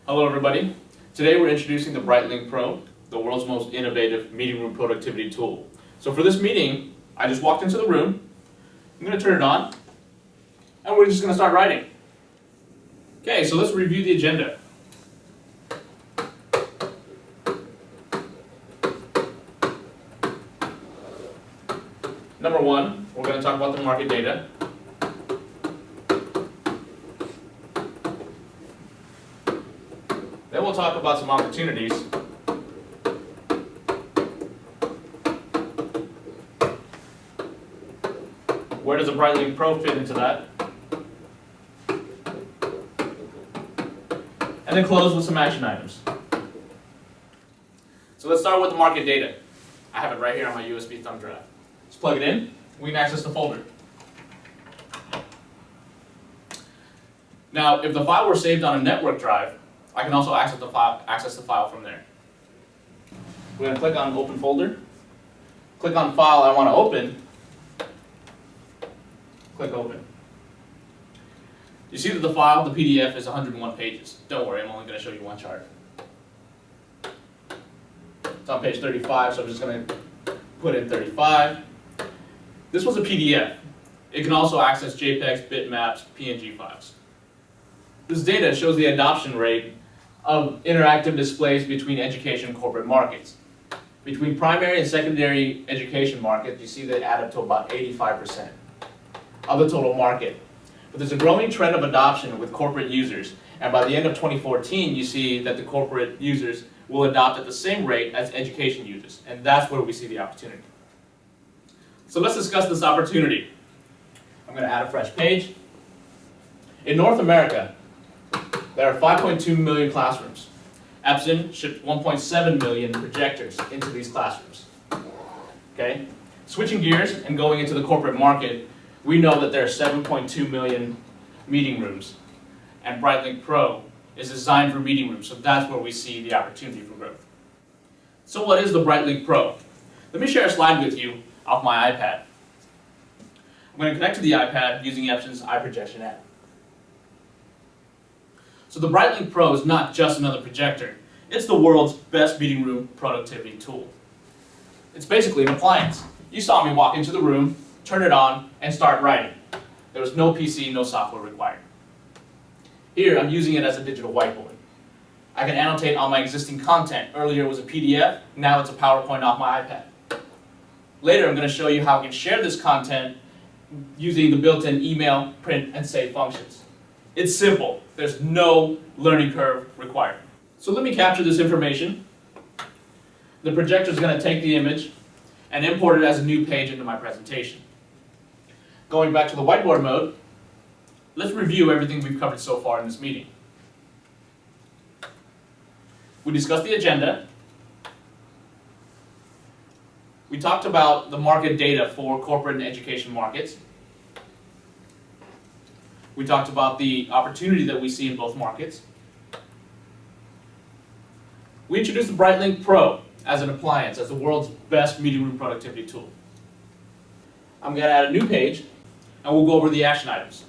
Hello everybody. Today we're introducing the BrightLink Pro, the world's most innovative meeting room productivity tool. So for this meeting, I just walked into the room, I'm going to turn it on, and we're just going to start writing. Okay, so let's review the agenda. Number one, we're going to talk about the market data. Then we'll talk about some opportunities. Where does the BrightLink Pro fit into that? And then close with some action items. So let's start with the market data. I have it right here on my USB thumb drive. Let's plug it in. We can access the folder. Now, if the file were saved on a network drive, I can also access the file from there. We're going to click on Open Folder. Click on File I want to open. Click Open. You see that the file, the PDF, is 101 pages. Don't worry, I'm only going to show you one chart. It's on page 35, so I'm just going to put in 35. This was a PDF. It can also access JPEGs, bitmaps, PNG files. This data shows the adoption rate of interactive displays between education and corporate markets. Between primary and secondary education markets, you see they add up to about 85% of the total market. But there's a growing trend of adoption with corporate users, and by the end of 2014, you see that the corporate users will adopt at the same rate as education users, and that's where we see the opportunity. So let's discuss this opportunity. I'm going to add a fresh page. In North America, there are 5.2 million classrooms. Epson shipped 1.7 million projectors into these classrooms. Okay? Switching gears and going into the corporate market, we know that there are 7.2 million meeting rooms, and BrightLink Pro is designed for meeting rooms, so that's where we see the opportunity for growth. So what is the BrightLink Pro? Let me share a slide with you off my iPad. I'm going to connect to the iPad using Epson's iProjection app. So the BrightLink Pro is not just another projector. It's the world's best meeting room productivity tool. It's basically an appliance. You saw me walk into the room, turn it on, and start writing. There was no PC, no software required. Here, I'm using it as a digital whiteboard. I can annotate on my existing content. Earlier it was a PDF, now it's a PowerPoint off my iPad. Later, I'm going to show you how I can share this content using the built-in email, print, and save functions. It's simple. There's no learning curve required. So let me capture this information. The projector is going to take the image and import it as a new page into my presentation. Going back to the whiteboard mode, let's review everything we've covered so far in this meeting. We discussed the agenda. We talked about the market data for corporate and education markets. We talked about the opportunity that we see in both markets. We introduced the BrightLink Pro as an appliance, as the world's best meeting room productivity tool. I'm going to add a new page, and we'll go over the action items.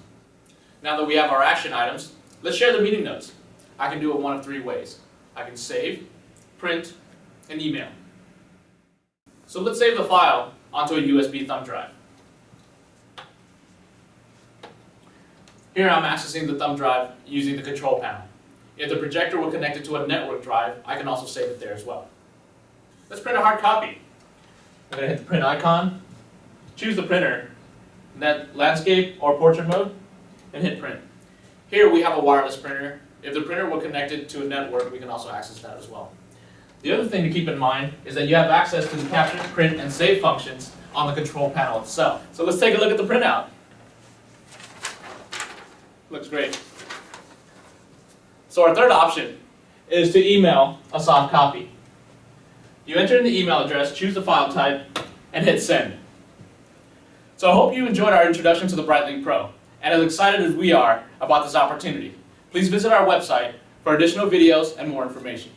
Now that we have our action items, let's share the meeting notes. I can do it one of three ways. I can save, print, and email. So let's save the file onto a USB thumb drive. Here I'm accessing the thumb drive using the control panel. If the projector were connected to a network drive, I can also save it there as well. Let's print a hard copy. I'm going to hit the print icon, choose the printer, then landscape or portrait mode, and hit print. Here we have a wireless printer. If the printer were connected to a network, we can also access that as well. The other thing to keep in mind is that you have access to the capture, print, and save functions on the control panel itself. So let's take a look at the printout. Looks great. So our third option is to email a soft copy. You enter in the email address, choose the file type, and hit send. So I hope you enjoyed our introduction to the BrightLink Pro, and as excited as we are about this opportunity. Please visit our website for additional videos and more information.